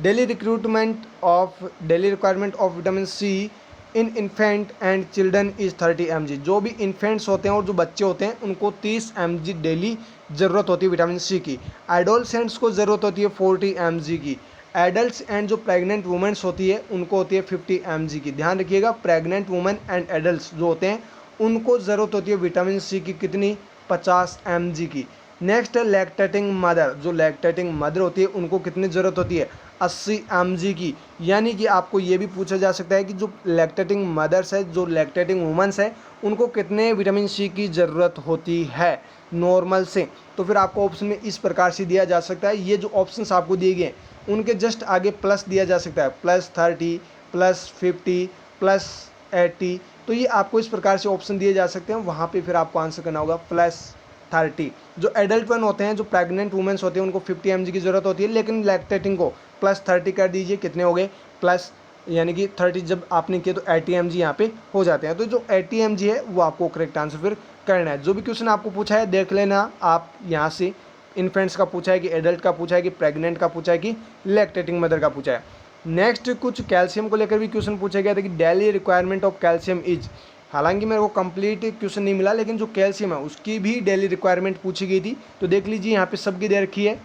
daily requirement of vitamin C in infant and children is 30 mg। जो भी इन्फेंट्स होते हैं और जो बच्चे होते हैं उनको 30 mg डेली ज़रूरत होती है विटामिन सी की। एडोलसेंट्स को ज़रूरत होती है 40 mg की। एडल्ट्स एंड जो प्रेग्नेंट वुमेंस होती है उनको होती है 50 mg की। ध्यान रखिएगा, प्रेग्नेंट वुमेन एंड एडल्ट्स जो होते हैं उनको ज़रूरत होती है विटामिन सी की कितनी, 50 mg की। नेक्स्ट है लैक्टेटिंग मदर। जो लैक्टेटिंग मदर होती है उनको कितनी ज़रूरत होती है, 80 mg की। यानी कि आपको ये भी पूछा जा सकता है कि जो लैक्टेटिंग मदर्स है, जो लैक्टेटिंग वुमेंस है, उनको कितने विटामिन सी की ज़रूरत होती है नॉर्मल से। तो फिर आपको ऑप्शन में इस प्रकार से दिया जा सकता है। ये जो ऑप्शंस आपको दिए गए हैं उनके जस्ट आगे प्लस दिया जा सकता है, +30, +50, +80। तो ये आपको इस प्रकार से ऑप्शन दिए जा सकते हैं। वहाँ पे फिर आपको आंसर करना होगा +30। जो एडल्ट वन होते हैं, जो प्रेग्नेंट वुमेन्स होते हैं, उनको 50 mg की ज़रूरत होती है, लेकिन लैक्टेटिंग को +30 कर दीजिए। कितने हो गए, प्लस यानी कि 30 जब आपने किया तो 80 mg यहाँ पे हो जाते हैं। तो जो 80 mg है वो आपको करेक्ट आंसर फिर करना है। जो भी क्वेश्चन आपको पूछा है देख लेना आप यहाँ से। इन्फेंट्स का पूछा है कि एडल्ट का पूछा है कि प्रेग्नेंट का पूछा है कि लैक्टेटिंग मदर का पूछा है। नेक्स्ट कुछ कैल्शियम को लेकर भी क्वेश्चन पूछा गया था कि daily requirement of calcium is. हालांकि मेरे को कंप्लीट क्वेश्चन नहीं मिला, लेकिन जो कैल्शियम है उसकी भी डेली रिक्वायरमेंट पूछी गई थी। तो देख लीजिए यहाँ पे सबकी दे रखी है।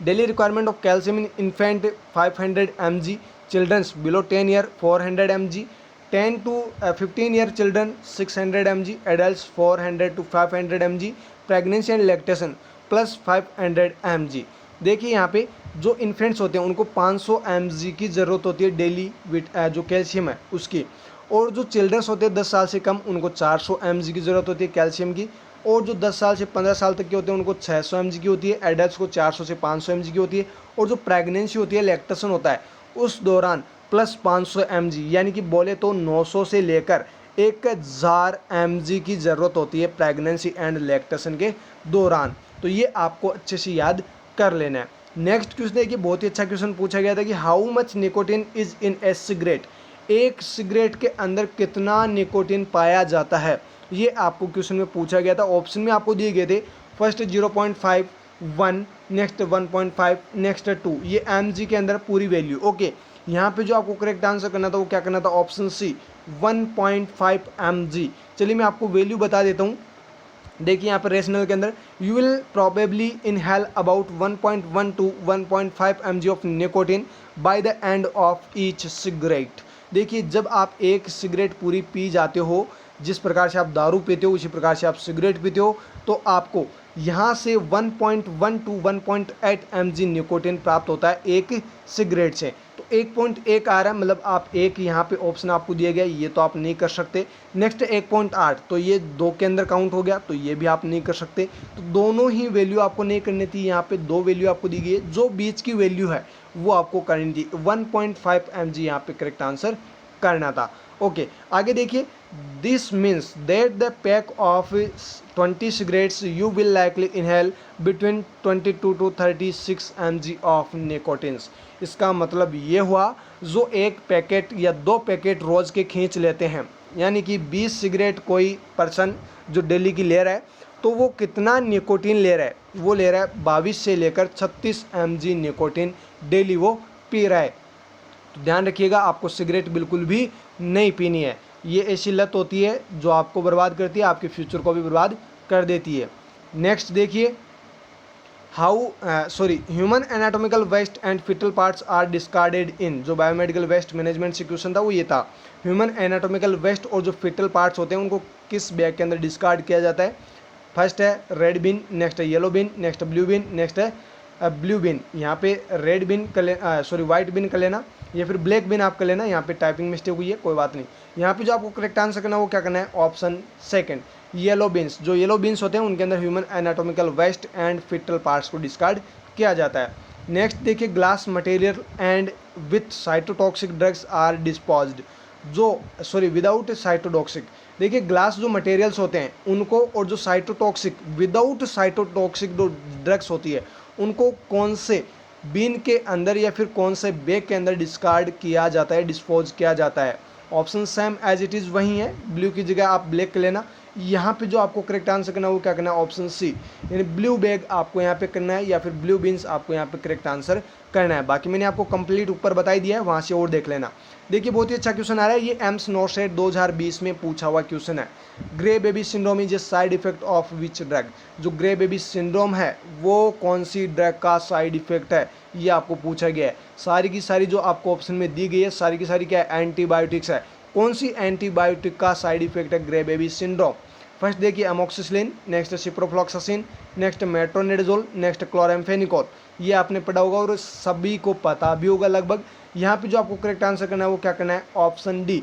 Daily requirement of calcium in infant 500 mg, childrens below 10 year 400 mg, 10 to 15 year children 600 mg, adult 400 to 500 mg, pregnancy and lactation +500 mg। देखिए यहाँ पे जो इन्फेंट्स होते हैं उनको 500 mg की ज़रूरत होती है डेली जो कैल्शियम है उसकी। और जो चिल्ड्रंस होते हैं 10 साल से कम उनको 400 mg की ज़रूरत होती है कैल्शियम की। और जो 10 साल से 15 साल तक के होते हैं उनको 600 mg की होती है। एडल्ट्स को 400 से 500 mg की होती है। और जो प्रेगनेंसी होती है, लैक्टेशन होता है, उस दौरान +500 mg, यानी कि बोले तो 900 से लेकर 1000 mg की ज़रूरत होती है प्रेगनेंसी एंड लैक्टेशन के दौरान। तो ये आपको अच्छे से याद कर लेना है। नेक्स्ट क्वेश्चन देखिए, बहुत ही अच्छा क्वेश्चन पूछा गया था कि how much nicotine is in A cigarette. एक सिगरेट के अंदर कितना निकोटिन पाया जाता है, ये आपको क्वेश्चन में पूछा गया था। ऑप्शन में आपको दिए गए थे फर्स्ट 0.5, 1, नेक्स्ट 1.5, नेक्स्ट 2। ये mg के अंदर पूरी वैल्यू। ओके, यहाँ पे जो आपको करेक्ट आंसर करना था वो क्या करना था, ऑप्शन सी 1.5 mg। चलिए मैं आपको वैल्यू बता देता हूँ। देखिए यहाँ पर रेशनल के अंदर you will probably inhale about 1.1 to 1.5 mg of nicotine by the end of each cigarette. देखिए जब आप एक सिगरेट पूरी पी जाते हो, जिस प्रकार से आप दारू पीते हो उसी प्रकार से आप सिगरेट पीते हो, तो आपको यहाँ से 1.1 to 1.8 mg निकोटिन प्राप्त होता है एक सिगरेट से। तो 1.1 आ रहा है, मतलब आप एक यहाँ पे ऑप्शन आपको दिया गया, ये तो आप नहीं कर सकते। नेक्स्ट 1.8, तो ये 2 के अंदर काउंट हो गया, तो ये भी आप नहीं कर सकते। तो दोनों ही वैल्यू आपको नहीं करनी थी। यहाँ पे 2 वैल्यू आपको दी गई है, जो बीच की वैल्यू है वो आपको करनी थी। 1.5 mg यहाँ पे करेक्ट आंसर करना था। ओके, आगे देखिए, this means that the pack of 20 cigarettes you will likely inhale between 22 to 36 mg of nicotines। इसका मतलब ये हुआ, जो एक पैकेट या 2 पैकेट रोज़ के खींच लेते हैं, यानी कि 20 सिगरेट कोई पर्सन जो डेली की ले रहा है, तो वो कितना निकोटीन ले रहा है, वो ले रहा है 22 से लेकर 36 mg निकोटीन डेली वो पी रहा है। तो ध्यान रखिएगा, आपको सिगरेट बिल्कुल भी नहीं पीनी है। ये ऐसी लत होती है जो आपको बर्बाद करती है, आपके फ्यूचर को भी बर्बाद कर देती है। नेक्स्ट देखिए, human anatomical waste and foetal parts are discarded in. जो बायोमेडिकल वेस्ट मैनेजमेंट से क्वेश्चन था वो ये था, ह्यूमन एनाटॉमिकल वेस्ट और जो फिटल पार्ट्स होते हैं उनको किस बैग के अंदर डिस्कार्ड किया जाता है। फर्स्ट है रेड बिन, नेक्स्ट है येलो बिन, नेक्स्ट है ब्लू बिन, नेक्स्ट है ब्लू बिन, यहाँ पे रेड बिन कर वाइट बिन कर लेना या फिर ब्लैक बिन आप कर लेना। यहाँ पे टाइपिंग मिस्टेक हुई है, कोई बात नहीं। यहाँ पे जो आपको करेक्ट आंसर करना है वो क्या करना है, ऑप्शन सेकंड येलो बीन्स। जो येलो बीन्स होते हैं उनके अंदर human anatomical waste and foetal parts को डिस्कार्ड किया जाता है। नेक्स्ट देखिए, glass material and with cytotoxic drugs are disposed, without cytotoxic. देखिए ग्लास जो मटेरियल्स होते हैं उनको, और जो साइटोटॉक्सिक विदाउट साइटोटॉक्सिक जो ड्रग्स होती है उनको कौन से बिन के अंदर या फिर कौन से बैग के अंदर डिस्कार्ड किया जाता है, डिस्पोज किया जाता है। Option same as it is वही है, ब्लू की जगह आप ब्लैक कर लेना। यहाँ पे जो आपको करेक्ट आंसर करना है वो क्या करना है, ऑप्शन सी, यानी ब्लू बैग आपको यहाँ पे करना है या फिर ब्लू बीन्स आपको यहाँ पे करेक्ट आंसर करना है। बाकी मैंने आपको कंप्लीट ऊपर बताई दिया है, वहाँ से और देख लेना। देखिए बहुत ही अच्छा क्वेश्चन आ रहा है, ये एम्स नोसेट 2020 में पूछा हुआ क्वेश्चन है। Grey baby syndrome is A side effect of which drug. जो ग्रे बेबी सिंड्रोम है वो कौन सी ड्रग का साइड इफेक्ट है, ये आपको पूछा गया है। सारी की सारी जो आपको ऑप्शन में दी गई है सारी की सारी क्या है, एंटीबायोटिक्स है। कौन सी एंटीबायोटिक का साइड इफेक्ट है ग्रे बेबी सिंड्रोम। फर्स्ट देखिए amoxicillin, next ciprofloxacin, next metronidazole, next chloramphenicol. ये आपने पढ़ा होगा और सभी को पता भी होगा लगभग। यहाँ पे जो आपको करेक्ट आंसर करना है वो क्या करना है, ऑप्शन डी।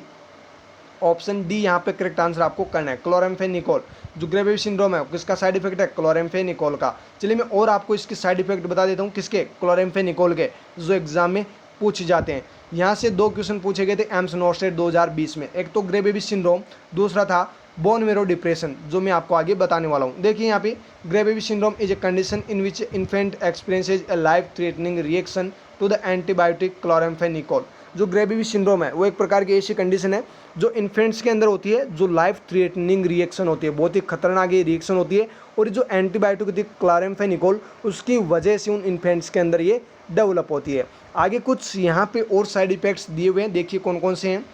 ऑप्शन डी यहाँ पे करेक्ट आंसर आपको करना है, क्लोराम्फेनिकोल। जो ग्रे बेबी सिंड्रोम है किसका साइड इफेक्ट है, क्लोराम्फेनिकोल का। चलिए मैं और आपको इसके साइड इफेक्ट बता देता हूँ, किसके, क्लोराम्फेनिकोल के, जो एग्जाम में पूछे जाते हैं। यहाँ से 2 क्वेश्चन पूछे गए थे एम्स नोसेट 2020 में, एक तो ग्रे बेबी सिंड्रोम, दूसरा था बोन मेरो डिप्रेशन, जो मैं आपको आगे बताने वाला हूँ। देखिए यहाँ पे, grey baby syndrome is a condition in which infant experiences a life threatening reaction to the antibiotic chloramphenicol. जो ग्रे बेबी सिंड्रोम है वो एक प्रकार की ऐसी कंडीशन है जो इन्फेंट्स के अंदर होती है, जो लाइफ थ्रेटनिंग रिएक्शन होती है, बहुत ही खतरनाक ये रिएक्शन होती है। और जो एंटीबायोटिक होती है क्लोराम्फेनिकोल, उसकी वजह से उन इन्फेंट्स के अंदर ये डेवलप होती है। आगे कुछ यहाँ पे और साइड इफेक्ट्स दिए हुए हैं, देखिए कौन कौन से हैं।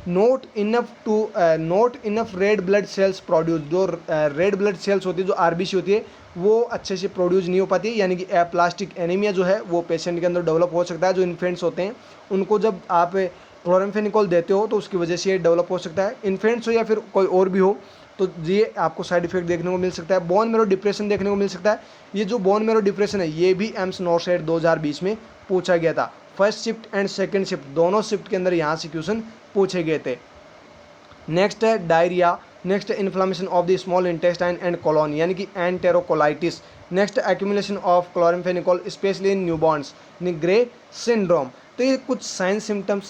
Not enough red blood cells produce. जो रेड ब्लड सेल्स होती है, जो आरबीसी होती है, वो अच्छे से प्रोड्यूस नहीं हो पाती, यानी कि एप्लास्टिक एनीमिया जो है वो पेशेंट के अंदर डेवलप हो सकता है। जो इन्फेंट्स होते हैं उनको जब आप क्लोराम्फेनिकोल देते हो तो उसकी वजह से ये डेवलप हो सकता है। इन्फेंट्स हो या फिर कोई और भी हो तो ये आपको साइड इफेक्ट देखने को मिल सकता है। बोन मेरो डिप्रेशन देखने को मिल सकता है। ये जो बोन मेरो डिप्रेशन है ये भी एम्स नोसेट 2020 में पूछा गया था। First shift and second shift दोनों शिफ्ट के अंदर यहाँ से क्वेश्चन पूछे गए थे। नेक्स्ट है diarrhoea, next inflammation of the small intestine and colon, यानी कि enterocolitis. Next accumulation of chloramphenicol specially in newborns, grey syndrome. तो ये कुछ साइन सिम्टम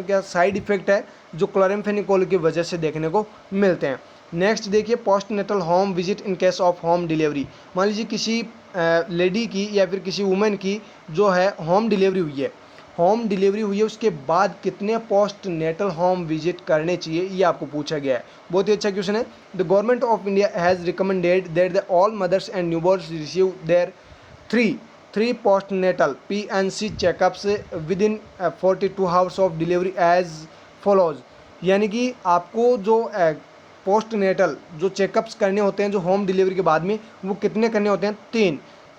क्या साइड इफेक्ट है जो क्लोराम्फेनिकोल की वजह से देखने को मिलते हैं। नेक्स्ट देखिए, postnatal home visit in case of home delivery. मान लीजिए किसी लेडी की या फिर किसी वुमेन की जो है होम डिलीवरी हुई है, उसके बाद कितने पोस्ट नेटल होम विजिट करने चाहिए, ये आपको पूछा गया है। बहुत ही अच्छा क्वेश्चन है। The government of India has recommended that the all mothers and newborns receive their three postnatal PNC checkups within 42 hours of delivery as follows. यानी कि आपको जो पोस्ट नेटल जो चेकअप्स करने होते हैं जो होम डिलीवरी के बाद में, वो कितने करने होते हैं,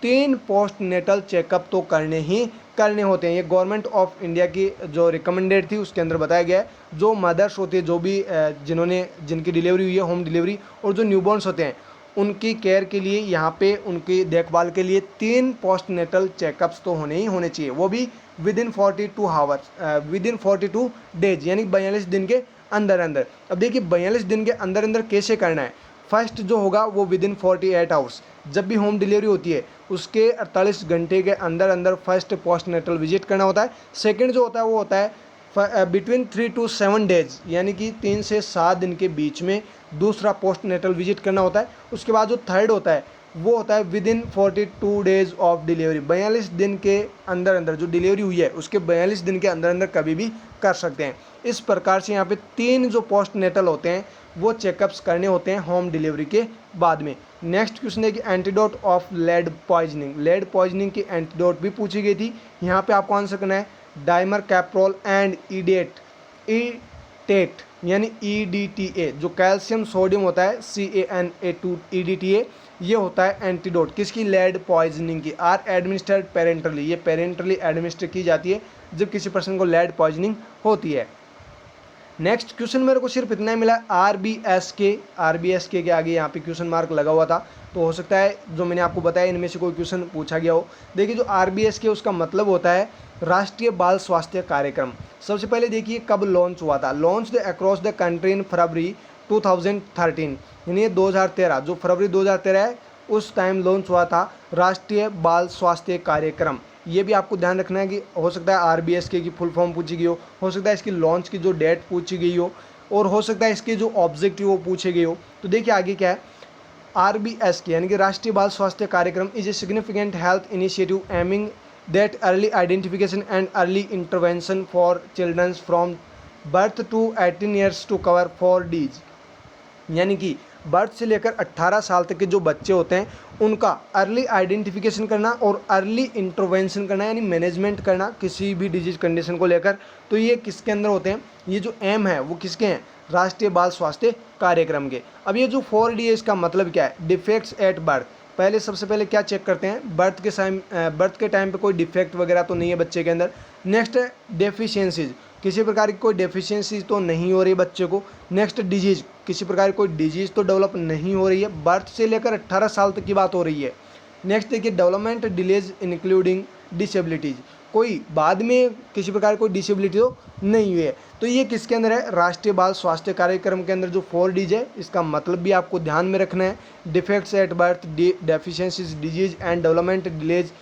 तीन पोस्ट नेटल चेकअप तो करने होते हैं। ये गवर्नमेंट ऑफ इंडिया की जो रिकमेंडेड थी उसके अंदर बताया गया है। जो मदर्स होती है, जो भी जिनकी डिलीवरी हुई है होम डिलीवरी, और जो न्यूबॉर्न्स होते हैं उनकी केयर के लिए, यहाँ पे उनकी देखभाल के लिए 3 पोस्ट नेटल चेकअप्स तो होने चाहिए, वो भी विद इन 42 डेज, यानी 42 दिन के अंदर। अब देखिए 42 दिन के अंदर कैसे करना है। फर्स्ट जो होगा वो विद इन 48 आवर्स, जब भी होम डिलीवरी होती है उसके 48 घंटे के अंदर फर्स्ट पोस्ट नेटल विजिट करना होता है। सेकंड जो होता है वो होता है बिटवीन 3 to 7 डेज, यानी कि 3 से 7 दिन के बीच में दूसरा पोस्ट नेटल विजिट करना होता है। उसके बाद जो थर्ड होता है वो होता है with in 42 days of delivery, 42 दिन के अंदर जो डिलीवरी हुई है उसके 42 दिन के अंदर कभी भी कर सकते हैं। इस प्रकार से यहाँ पे 3 जो पोस्ट नेटल होते हैं वो चेकअप्स करने होते हैं होम डिलीवरी के बाद में। नेक्स्ट क्वेश्चन है कि एंटीडोट ऑफ लेड पॉइजनिंग की एंटीडोट भी पूछी गई थी। यहाँ पे आपको आंसर करना है डाइमर कैप्रोल एंड ईडेट यानी EDTA। जो कैल्शियम सोडियम होता है CaNA2 EDTA, ये होता है एंटीडोट किसकी, लेड पॉइजनिंग की। आर एडमिनिस्टर्ड पेरेंटली, ये पेरेंटली एडमिनिस्टर की जाती है जब किसी पर्सन को लेड पॉइजनिंग होती है। नेक्स्ट क्वेश्चन मेरे को सिर्फ इतना ही मिला, RBSK के आगे यहाँ पे क्वेश्चन मार्क लगा हुआ था, तो हो सकता है जो मैंने आपको बताया इनमें से कोई क्वेश्चन पूछा गया हो। देखिए जो RBSK उसका मतलब होता है राष्ट्रीय बाल स्वास्थ्य कार्यक्रम। सबसे पहले देखिए कब लॉन्च हुआ था, launch across the country in February 2013, यानी 2013, जो फरवरी 2013 है उस टाइम लॉन्च हुआ था राष्ट्रीय बाल स्वास्थ्य कार्यक्रम। ये भी आपको ध्यान रखना है कि हो सकता है RBSK की फुल फॉर्म पूछी गई हो सकता है इसकी लॉन्च की जो डेट पूछी गई हो, और हो सकता है इसके जो ऑब्जेक्टिव वो पूछे गए हो। तो देखिए आगे क्या है, RBSK यानी कि राष्ट्रीय Bal Swasthya Karyakram is a significant health initiative aiming that early identification and early intervention for childrens from birth to 18 years to cover 4 Ds, यानी कि बर्थ से लेकर 18 साल तक के जो बच्चे होते हैं उनका अर्ली आइडेंटिफिकेशन करना और अर्ली इंटरवेंशन करना, यानी मैनेजमेंट करना किसी भी डिजीज कंडीशन को लेकर। तो ये किसके अंदर होते हैं, ये जो एम है वो किसके हैं, राष्ट्रीय बाल स्वास्थ्य कार्यक्रम के। अब ये जो 4D है इसका मतलब क्या है, डिफेक्ट्स एट बर्थ। पहले सबसे पहले क्या चेक करते हैं, बर्थ के टाइम पे कोई डिफेक्ट वगैरह तो नहीं है बच्चे के अंदर। नेक्स्ट है डेफिशिएंसीज, किसी प्रकार की कोई डेफिशिएंसी तो नहीं हो रही है बच्चे को। नेक्स्ट डिजीज, किसी प्रकार की कोई डिजीज तो डेवलप नहीं हो रही है, बर्थ से लेकर 18 साल तक की बात हो रही है। नेक्स्ट देखिए डेवलपमेंट डिलेज इंक्लूडिंग डिसेबिलिटीज, कोई बाद में किसी प्रकार की कोई डिसेबिलिटी तो नहीं हुई है। तो ये किसके अंदर है, राष्ट्रीय बाल स्वास्थ्य कार्यक्रम के अंदर जो 4Ds है इसका मतलब भी आपको ध्यान में रखना है, defects at birth, deficiencies, disease and development delays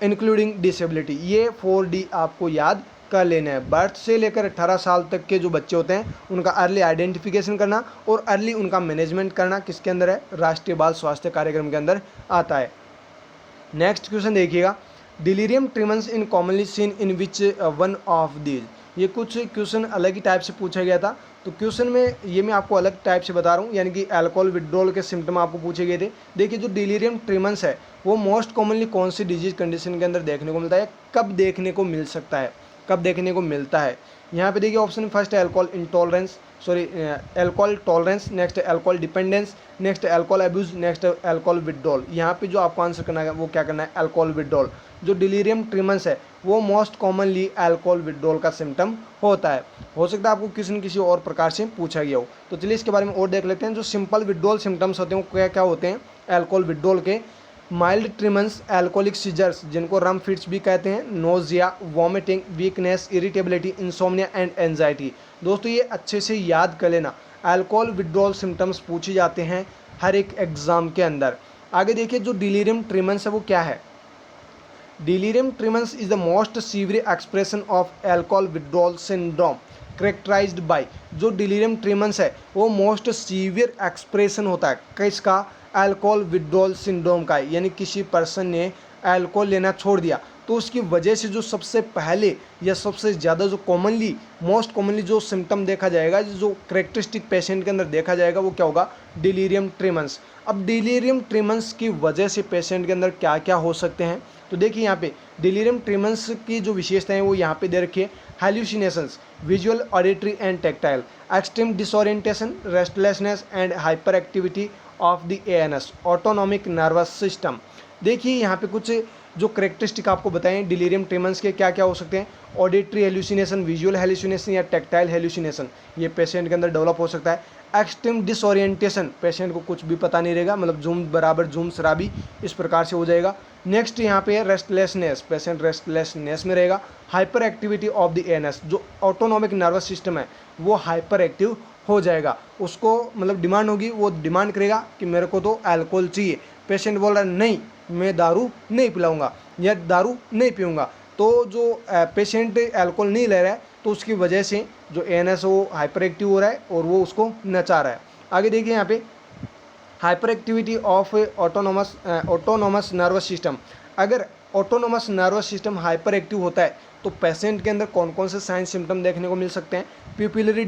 including disability, ये 4D आपको याद कर लेना है। बर्थ से लेकर 18 साल तक के जो बच्चे होते हैं उनका अर्ली आइडेंटिफिकेशन करना और अर्ली उनका मैनेजमेंट करना किसके अंदर है, राष्ट्रीय बाल स्वास्थ्य कार्यक्रम के अंदर आता है। नेक्स्ट क्वेश्चन देखिएगा, delirium tremens in commonly seen in which one of these. ये कुछ क्वेश्चन अलग ही टाइप से पूछा गया था, तो क्वेश्चन में ये मैं आपको अलग टाइप से बता रहा हूँ, यानी कि अल्कोहल विड्रॉल के सिम्टम आपको पूछे गए थे। देखिए जो डिलीरियम ट्रीमन्स है वो मोस्ट कॉमनली कौन सी डिजीज कंडीशन के अंदर देखने को मिलता है, कब देखने को मिल सकता है, कब देखने को मिलता है। यहाँ पे देखिए ऑप्शन फर्स्ट है alcohol tolerance, next alcohol dependence, next alcohol abuse, next alcohol withdrawal. यहाँ पे जो आपको आंसर करना है वो क्या करना है, अल्कोहल विड्रॉल। जो डिलीरियम ट्रीमन्स है वो मोस्ट कॉमनली अल्कोहल विड्रॉल का सिम्टम होता है। हो सकता है आपको किसी न किसी और प्रकार से पूछा गया हो, तो चलिए इसके बारे में और देख लेते हैं। जो सिंपल विड्रॉल सिम्टम्स होते हैं वो क्या क्या होते हैं अल्कोहल विड्रॉल के, माइल्ड ट्रीमन्स, अल्कोहलिक सीजर्स जिनको रम फिट्स भी कहते हैं, nausea, vomiting, weakness, irritability, insomnia and anxiety. दोस्तों ये अच्छे से याद कर लेना, अल्कोहल विड्रॉल सिम्टम्स पूछे जाते हैं हर एक एग्जाम के अंदर। आगे देखिए जो डिलीरियम ट्रीमन्स है वो क्या है, delirium tremens is the most severe expression of alcohol withdrawal syndrome characterised by. जो डिलीरियम ट्रीमन्स है वो मोस्ट सीवियर एक्सप्रेशन होता है किसका, अल्कोहल विड्रॉल सिंड्रोम का, यानी किसी पर्सन ने अल्कोहल लेना छोड़ दिया तो उसकी वजह से जो सबसे पहले या सबसे ज़्यादा जो मोस्ट कॉमनली जो सिम्टम देखा जाएगा, जो करेक्टरिस्टिक पेशेंट के अंदर देखा जाएगा वो क्या होगा, डिलीरियम ट्रीमन्स। अब डिलीरियम ट्रीमन्स की वजह से पेशेंट के अंदर क्या क्या हो सकते हैं, तो देखिए यहाँ पे डिलीरियम ट्रीमन्स की जो विशेषताएं हैं वो यहाँ पे दे रखी है, hallucinations, visual, auditory and tactile, extreme disorientation, restlessness and hyper activity of the ANS, autonomic nervous system. देखिए यहाँ पे कुछ जो करेक्टरिस्टिक आपको बताएं डिलीरियम ट्रीमन्स के क्या क्या हो सकते हैं, ऑडिटरी हेल्यूसिनेशन, विजुअल हेल्यूसिनेशन या टैक्टाइल हेल्यूसिनेशन, ये पेशेंट के अंदर डेवलप हो सकता है। एक्सट्रीम डिसोरिएंटेशन, पेशेंट को कुछ भी पता नहीं रहेगा, मतलब झूम शराबी इस प्रकार से हो जाएगा। नेक्स्ट यहाँ पे है रेस्टलेसनेस, पेशेंट रेस्टलेसनेस में रहेगा। Hyper activity of the ANS, जो ऑटोनॉमिक नर्वस सिस्टम है वो हाइपर एक्टिव हो जाएगा, उसको मतलब डिमांड होगी, वो डिमांड करेगा कि मेरे को तो अल्कोहल चाहिए। पेशेंट बोल रहा है नहीं मैं दारू नहीं पिलाऊंगा या दारू नहीं पीऊँगा, तो जो पेशेंट अल्कोहल नहीं ले रहा है तो उसकी वजह से जो ANS वो हाइपर एक्टिव हो रहा है और वो उसको नचा रहा है। आगे देखिए यहाँ पे hyper activity of autonomous nervous system. अगर autonomous nervous system hyper active होता है तो पेशेंट के अंदर कौन कौन से साइन सिम्टम देखने को मिल सकते हैं, प्यूपिलरी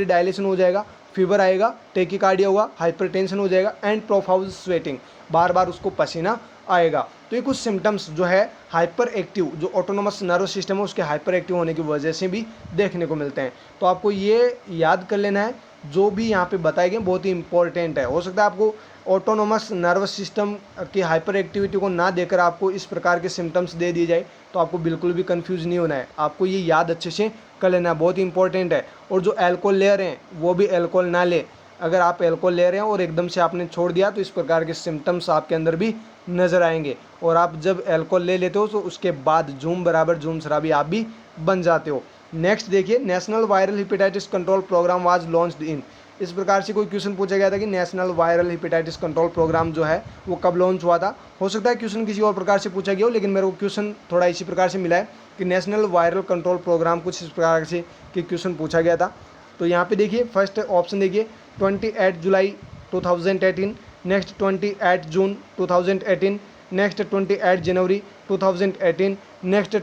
डायलेशन हो जाएगा, फीवर आएगा, टेकिकार्डिया होगा, हाइपरटेंशन हो जाएगा एंड प्रोफाउज स्वेटिंग, बार बार उसको पसीना आएगा। तो ये कुछ सिम्टम्स जो है हाइपर एक्टिव, जो ऑटोनोमस नर्वस सिस्टम है उसके हाइपर एक्टिव होने की वजह से भी देखने को मिलते हैं। तो आपको ये याद कर लेना है जो भी यहाँ पे बताए गए बहुत ही इंपॉर्टेंट है। हो सकता है आपको ऑटोनोमस नर्वस सिस्टम की हाइपर एक्टिविटी को ना देकर आपको इस प्रकार के सिम्टम्स दे दिए जाए, तो आपको बिल्कुल भी कंफ्यूज नहीं होना है, आपको ये याद अच्छे से कर लेना है, बहुत ही इंपॉर्टेंट है। और जो अल्कोहल ले रहे हैं वो भी अल्कोहल ना ले। अगर आप अल्कोहल ले रहे हैं और एकदम से आपने छोड़ दिया तो इस प्रकार के सिम्टम्स आपके अंदर भी नज़र आएंगे। और आप जब अल्कोहल ले लेते हो तो उसके बाद झूम बराबर झूम शराबी आप भी बन जाते हो। नेक्स्ट देखिए, national viral hepatitis control program was launched in. इस प्रकार से कोई क्वेश्चन पूछा गया था कि national viral hepatitis control program जो है वो कब लॉन्च हुआ था। हो सकता है क्वेश्चन किसी और प्रकार से पूछा गया हो, लेकिन मेरे को क्वेश्चन थोड़ा इसी प्रकार से मिला है कि नेशनल वायरल कंट्रोल प्रोग्राम कुछ इस प्रकार से कि क्वेश्चन पूछा गया था। तो यहाँ पे देखिए फर्स्ट ऑप्शन देखिए 28 जुलाई 2018, नेक्स्ट 28 जून 2018, नेक्स्ट 28 जनवरी 2018, नेक्स्ट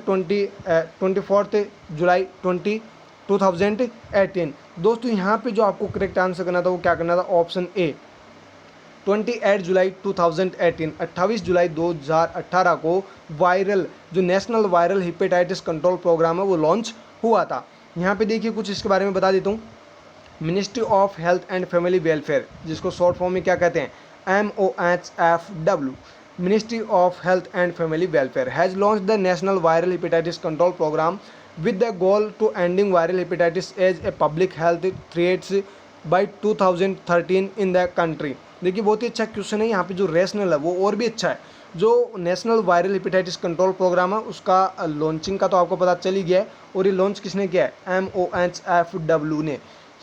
24 जुलाई 2018। दोस्तों यहाँ पे जो आपको करेक्ट आंसर करना था वो क्या करना था, ऑप्शन ए 28 जुलाई 2018, 28 जुलाई 2018 को वायरल जो national viral hepatitis control program है वो लॉन्च हुआ था। यहाँ पे देखिए कुछ इसके बारे में बता देता हूँ। Ministry of health and family welfare, जिसको शॉर्ट फॉर्म में क्या कहते हैं, MOHFW, Ministry of Health and Family Welfare has launched the National Viral Hepatitis Control Program with the goal to ending viral hepatitis as a public health threat by 2013 in the country। देखिए बहुत ही अच्छा question है। यहाँ पे जो rational है वो और भी अच्छा है। जो national viral hepatitis control program है उसका लॉन्चिंग का तो आपको पता चल ही गया है, और ये लॉन्च किसने किया है, MOHFW ने।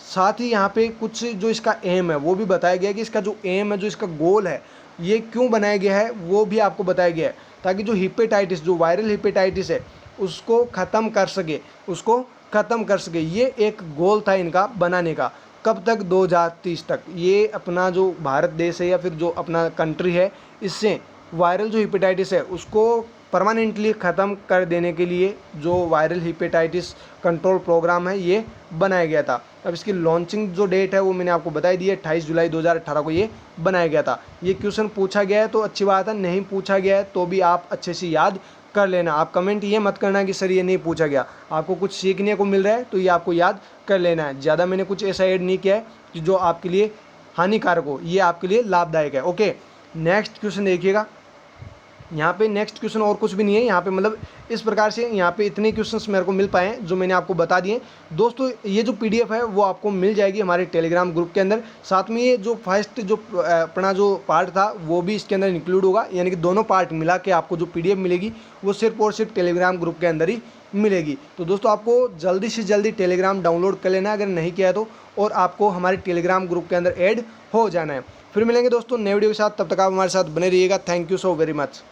साथ ही यहाँ पे कुछ जो इसका एम है वो भी बताया गया है कि इसका जो एम है, जो इसका गोल है, ये क्यों बनाया गया है वो भी आपको बताया गया है, ताकि जो हेपेटाइटिस जो वायरल हेपेटाइटिस है उसको ख़त्म कर सके, उसको ख़त्म कर सके। ये एक गोल था इनका बनाने का। कब तक, 2030 तक। ये अपना जो भारत देश है या फिर जो अपना कंट्री है, इससे वायरल जो हेपेटाइटिस है उसको परमानेंटली ख़त्म कर देने के लिए जो वायरल हेपेटाइटिस कंट्रोल प्रोग्राम है ये बनाया गया था। अब इसकी लॉन्चिंग जो डेट है वो मैंने आपको बताई दी है, 28 जुलाई 2018 को ये बनाया गया था। ये क्वेश्चन पूछा गया है तो अच्छी बात है, नहीं पूछा गया है तो भी आप अच्छे से याद कर लेना। आप कमेंट ये मत करना कि सर ये नहीं पूछा गया, आपको कुछ सीखने को मिल रहा है तो ये आपको याद कर लेना है। ज़्यादा मैंने कुछ ऐसा ऐड नहीं किया है कि जो आपके लिए हानिकारक हो, ये आपके लिए लाभदायक है। ओके, नेक्स्ट क्वेश्चन देखिएगा। यहाँ पे नेक्स्ट क्वेश्चन और कुछ भी नहीं है, यहाँ पे मतलब इस प्रकार से यहाँ पे इतने क्वेश्चंस मेरे को मिल पाए हैं जो मैंने आपको बता दिए। दोस्तों ये जो PDF है वो आपको मिल जाएगी हमारे टेलीग्राम ग्रुप के अंदर। साथ में ये जो फर्स्ट जो अपना जो पार्ट था वो भी इसके अंदर इंक्लूड होगा, यानी कि दोनों पार्ट मिला के आपको जो PDF मिलेगी वो सिर्फ और सिर्फ टेलीग्राम ग्रुप के अंदर ही मिलेगी। तो दोस्तों आपको जल्दी से जल्दी टेलीग्राम डाउनलोड कर लेना है अगर नहीं किया तो, और आपको हमारे टेलीग्राम ग्रुप के अंदर ऐड हो जाना है। फिर मिलेंगे दोस्तों नए वीडियो के साथ, तब तक आप हमारे साथ बने रहिएगा। Thank you so very much.